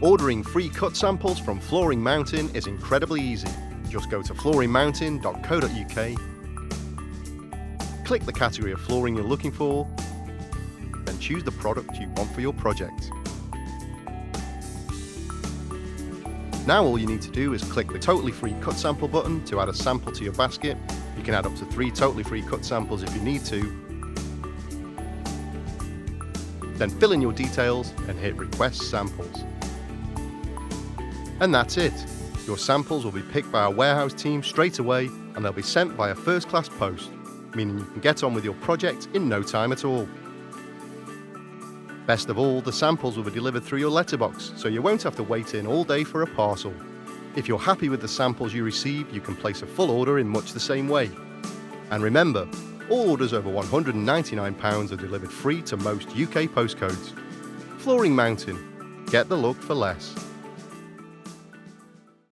Ordering free cut samples from Flooring Mountain is incredibly easy. Just go to flooringmountain.co.uk, click the category of flooring you're looking for, then choose the product you want for your project. Now all you need to do is click the totally free cut sample button to add a sample to your basket. You can add up to 3 totally free cut samples if you need to. Then fill in your details and hit request samples. And that's it. Your samples will be picked by our warehouse team straight away, and they'll be sent via first-class post, meaning you can get on with your project in no time at all. Best of all, the samples will be delivered through your letterbox, so you won't have to wait in all day for a parcel. If you're happy with the samples you receive, you can place a full order in much the same way. And remember, all orders over £199 are delivered free to most UK postcodes. Flooring Mountain. Get the look for less.